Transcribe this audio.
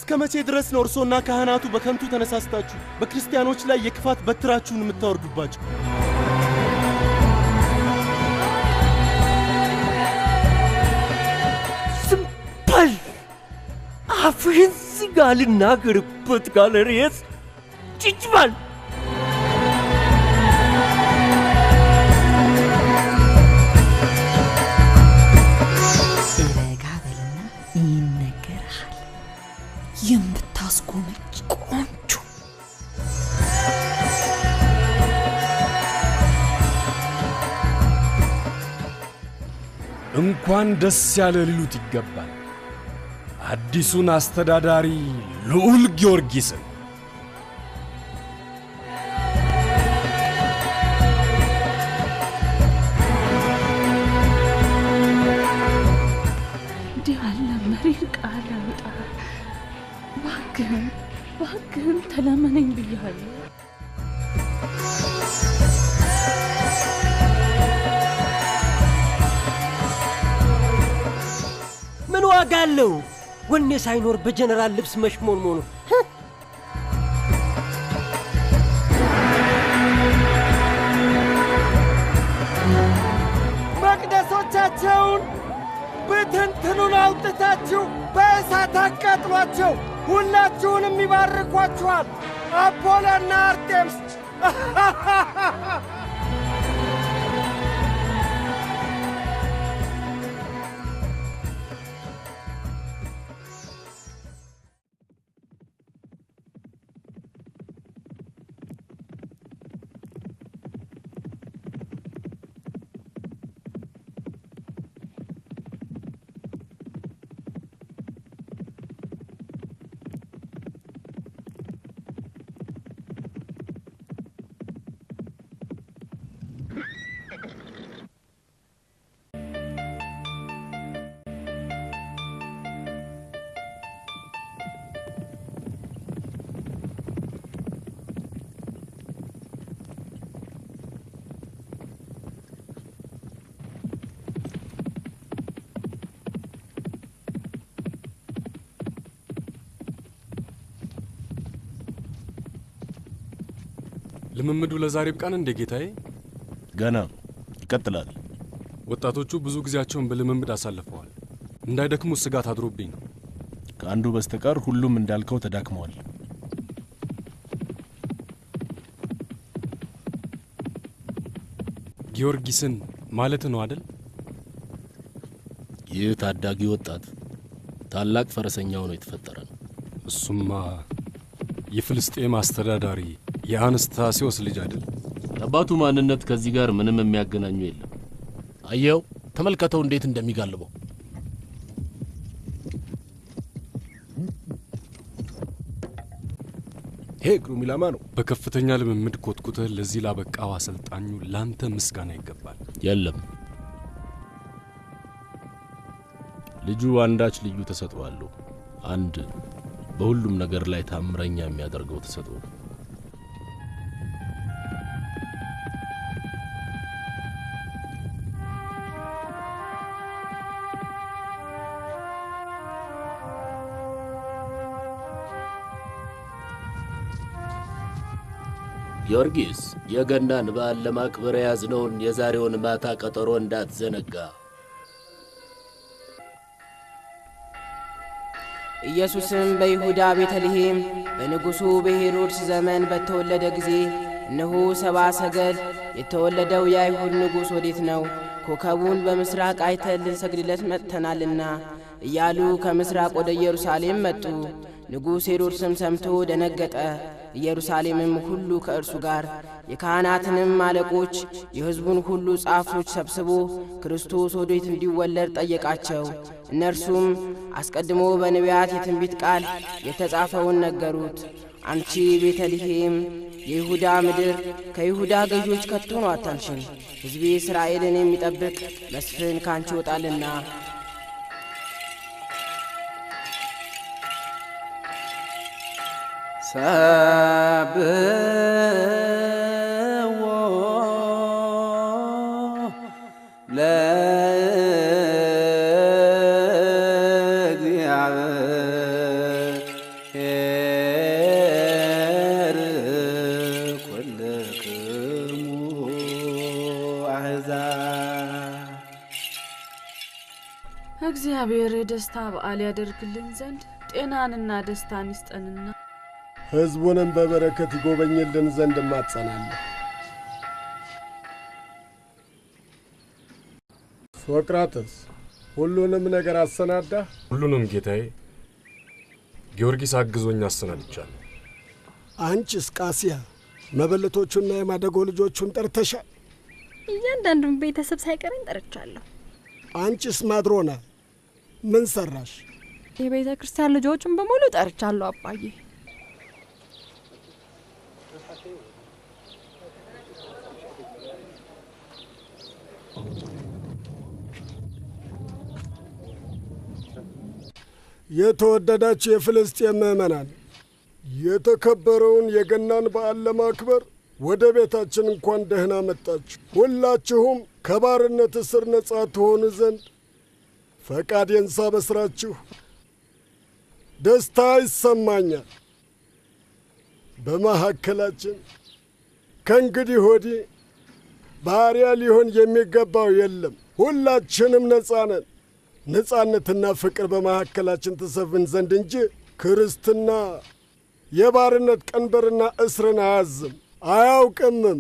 እስከመቼ ድረስ ነው እርሶና ካህናቱ በከንቱ ተነሳስታችሁ በክርስቲያኖች ላይ የክፋት በትራችሁን የምታወርዱባቸው? ዝም በል! አፍህን ዝጋ! ልናገርበት ጋለሬስ ጭጭ በል! የምታስጎመጅ ቆንጆ እንኳን ደስ ያለ ሊሉት ይገባል አዲሱን አስተዳዳሪ ልዑል ጊዮርጊስን። ባክህን ተለመነኝ ብያለሁ። ምን ዋጋ አለው? ወኔ ሳይኖር በጀነራል ልብስ መሽሞንሞኑ። መቅደሶቻቸውን ብትንትኑን አውጥታችሁ በእሳት አቃጥሏቸው። ሁላችሁንም ይባርኳችኋል አፖሎና አርጤምስ። ልምምዱ ለዛሬ ብቃን እንደ ጌታዬ? ገና ይቀጥላል። ወጣቶቹ ብዙ ጊዜያቸውን በልምምድ አሳልፈዋል። እንዳይደክሙ ስጋት አድሮብኝ ነው። ከአንዱ በስተቀር ሁሉም እንዳልከው ተዳክመዋል። ጊዮርጊስን ማለት ነው አይደል? ይህ ታዳጊ ወጣት ታላቅ ፈረሰኛ ሆኖ የተፈጠረ ነው። እሱማ የፍልስጤም አስተዳዳሪ የአንስታሲዮስ ልጅ አይደል? አባቱ ማንነት ከዚህ ጋር ምንም የሚያገናኙ የለም። አየው፣ ተመልከተው እንዴት እንደሚጋልበው። ይሄ ግሩም ኢላማ ነው። በከፍተኛ ልምምድ ኮትኩተህ ለዚህ ላበቃው አሰልጣኙ ላንተ ምስጋና ይገባል። የለም፣ ልጁ አንዳች ልዩ ተሰጥኦ አለው። አንድ በሁሉም ነገር ላይ ታምረኛ የሚያደርገው ተሰጥኦ። ጊዮርጊስ፣ የገናን በዓል ለማክበር የያዝነውን የዛሬውን ማታ ቀጠሮ እንዳትዘነጋ። ኢየሱስም በይሁዳ ቤተልሔም በንጉሡ በሄሮድስ ዘመን በተወለደ ጊዜ እነሆ ሰብአ ሰገል የተወለደው የአይሁድ ንጉሥ ወዴት ነው? ኮከቡን በምስራቅ አይተን ልንሰግድለት መጥተናልና እያሉ ከምስራቅ ወደ ኢየሩሳሌም መጡ። ንጉሥ ሄሮድስም ሰምቶ ደነገጠ። ኢየሩሳሌምም ሁሉ ከእርሱ ጋር የካህናትንም አለቆች የሕዝቡን ሁሉ ጻፎች ሰብስቦ ክርስቶስ ወዴት እንዲወለድ ጠየቃቸው። እነርሱም አስቀድሞ በነቢያት የትንቢት ቃል የተጻፈውን ነገሩት። አንቺ ቤተልሔም የይሁዳ ምድር ከይሁዳ ገዦች ከቶ ነው አታንሽም፣ ሕዝቤ እስራኤልን የሚጠብቅ መስፍን ካንቺ ይወጣልና። ሰብሕዎ ለእግዚአብሔር እግዚአብሔር የደስታ በዓል ያደርግልን ዘንድ ጤናንና ደስታን ይስጠንና ሕዝቡንም በበረከት ይጎበኝልን ዘንድ ማጸናለሁ። ሶቅራጥስ ሁሉንም ነገር አሰናዳ? ሁሉንም ጌታዬ፣ ጊዮርጊስ አግዞኝ አሰናድቻለሁ። አንቺስ ቃሲያ መበለቶቹና የማደጎ ልጆቹን ጠርተሻል? እያንዳንዱን ቤተሰብ ሳይቀረኝ ጠርቻለሁ። አንቺስ ማድሮና ምን ሰራሽ? የቤተ ክርስቲያን ልጆችን በሙሉ ጠርቻለሁ አባዬ። የተወደዳችሁ የፍልስጤም ምዕመናን፣ የተከበረውን የገናን በዓል ለማክበር ወደ ቤታችን እንኳን ደህና መጣችሁ። ሁላችሁም ከባርነት እስር ነጻ ትሆኑ ዘንድ ፈቃዴን ሳበስራችሁ ደስታ ይሰማኛል። በመካከላችን ከእንግዲህ ወዲህ ባሪያ ሊሆን የሚገባው የለም። ሁላችንም ነጻ ነን። ነጻነትና ፍቅር በመካከላችን ትሰፍን ዘንድ እንጂ ክርስትና የባርነት ቀንበርና እስርን አያዝም አያውቅምም።